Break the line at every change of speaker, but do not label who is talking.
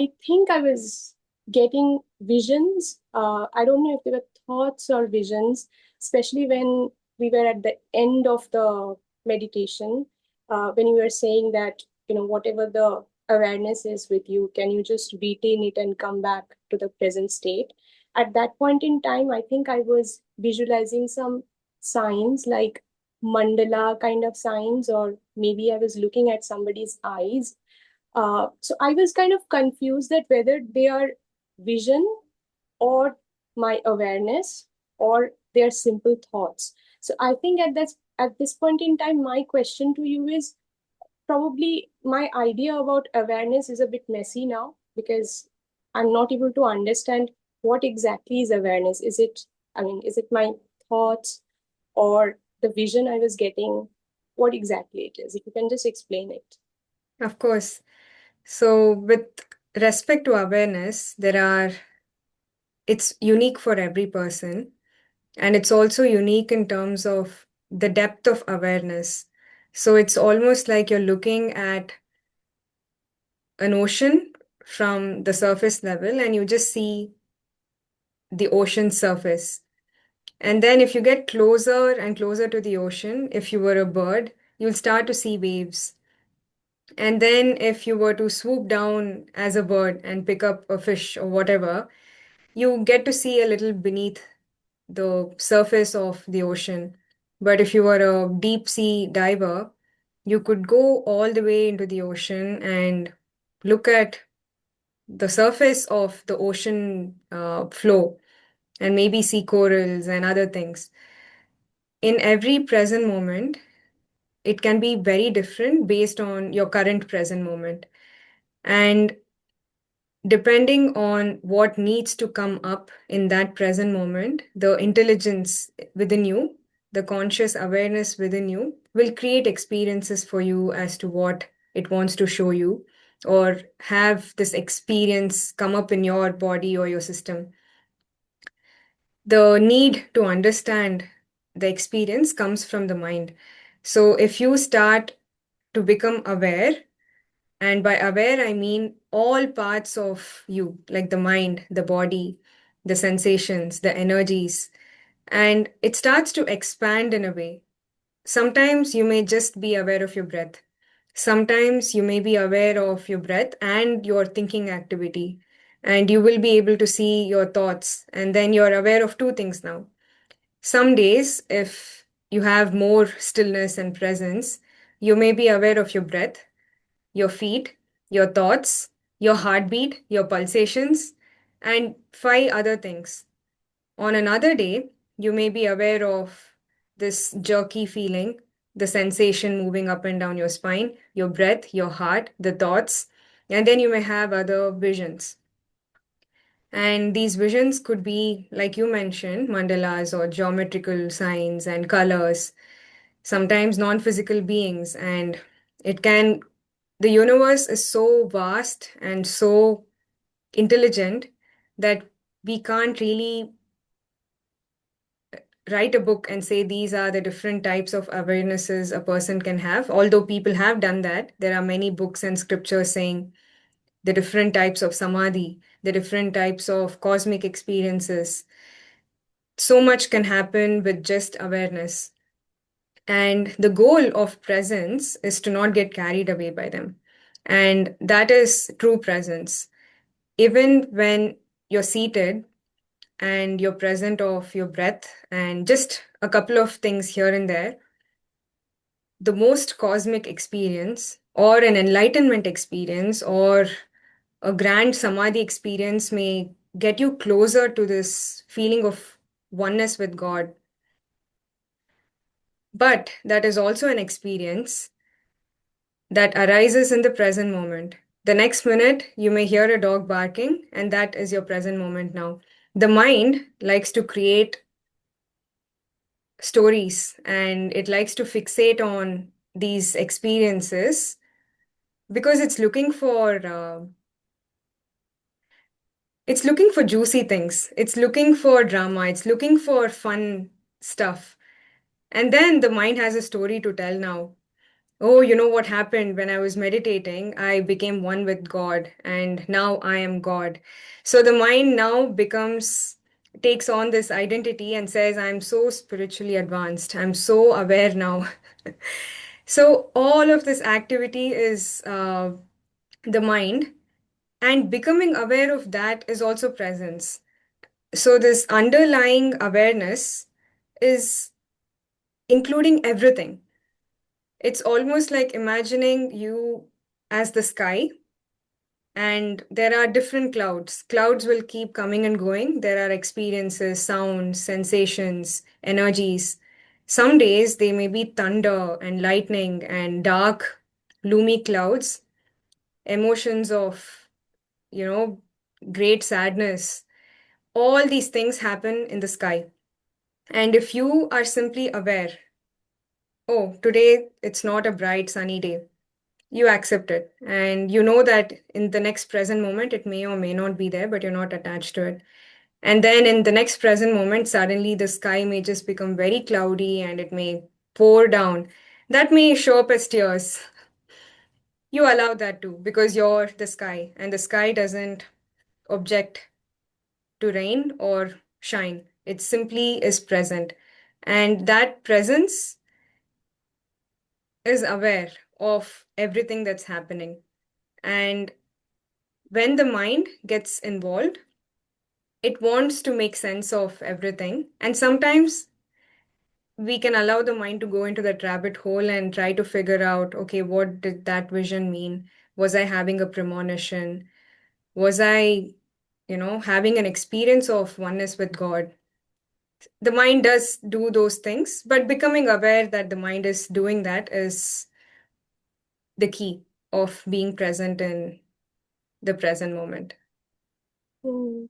I think I was getting visions. I don't know if they were thoughts or visions, especially when we were at the end of the meditation, when you were saying that, whatever the awareness is with you, can you just retain it and come back to the present state? At that point in time, I think I was visualizing some signs like mandala kind of signs, or maybe I was looking at somebody's eyes. So I was kind of confused that whether they are vision or my awareness or their simple thoughts. So I think at this point in time, my question to you is probably my idea about awareness is a bit messy now because I'm not able to understand what exactly is awareness. Is it my thoughts or the vision I was getting? What exactly it is? If you can just explain it.
Of course. So, with respect to awareness, it's unique for every person, and it's also unique in terms of the depth of awareness. So, it's almost like you're looking at an ocean from the surface level and you just see the ocean surface. And then, if you get closer and closer to the ocean, if you were a bird, you'll start to see waves. And then, if you were to swoop down as a bird and pick up a fish or whatever, you get to see a little beneath the surface of the ocean. But if you were a deep sea diver, you could go all the way into the ocean and look at the surface of the ocean flow and maybe see corals and other things. In every present moment, it can be very different based on your current present moment. And depending on what needs to come up in that present moment, the intelligence within you, the conscious awareness within you, will create experiences for you as to what it wants to show you, or have this experience come up in your body or your system. The need to understand the experience comes from the mind. So if you start to become aware, and by aware, I mean all parts of you, like the mind, the body, the sensations, the energies. And it starts to expand in a way. Sometimes you may just be aware of your breath. Sometimes you may be aware of your breath and your thinking activity. And you will be able to see your thoughts. And then you're aware of two things now. Some days, if you have more stillness and presence, you may be aware of your breath, your feet, your thoughts, your heartbeat, your pulsations, and five other things. On another day, you may be aware of this jerky feeling, the sensation moving up and down your spine, your breath, your heart, the thoughts, and then you may have other visions. And these visions could be, like you mentioned, mandalas or geometrical signs and colors, sometimes non physical beings. And it can the universe is so vast and so intelligent that we can't really write a book and say these are the different types of awarenesses a person can have. Although people have done that, there are many books and scriptures saying the different types of samadhi, the different types of cosmic experiences. So much can happen with just awareness. And the goal of presence is to not get carried away by them. And that is true presence. Even when you're seated and you're present of your breath and just a couple of things here and there, the most cosmic experience or an enlightenment experience or a grand samadhi experience may get you closer to this feeling of oneness with God. But that is also an experience that arises in the present moment. The next minute, you may hear a dog barking, and that is your present moment now. The mind likes to create stories and it likes to fixate on these experiences because it's looking for juicy things, it's looking for drama, it's looking for fun stuff. And then the mind has a story to tell now. Oh, you know what happened when I was meditating? I became one with God, and now I am God. So the mind now takes on this identity and says, I'm so spiritually advanced. I'm so aware now. So all of this activity is the mind, and becoming aware of that is also presence. So this underlying awareness is including everything. It's almost like imagining you as the sky, and there are different clouds. Clouds will keep coming and going. There are experiences, sounds, sensations, energies. Some days they may be thunder and lightning and dark, gloomy clouds, emotions of, you know, great sadness. All these things happen in the sky. And if you are simply aware, oh, today it's not a bright sunny day, you accept it. And you know that in the next present moment, it may or may not be there, but you're not attached to it. And then in the next present moment, suddenly the sky may just become very cloudy and it may pour down. That may show up as tears. You allow that too because you're the sky, and the sky doesn't object to rain or shine. It simply is present. And that presence is aware of everything that's happening. And when the mind gets involved, it wants to make sense of everything. And sometimes we can allow the mind to go into that rabbit hole and try to figure out, okay, what did that vision mean? Was I having a premonition? Was I, having an experience of oneness with God? The mind does do those things, but becoming aware that the mind is doing that is the key of being present in the present moment.
Hmm.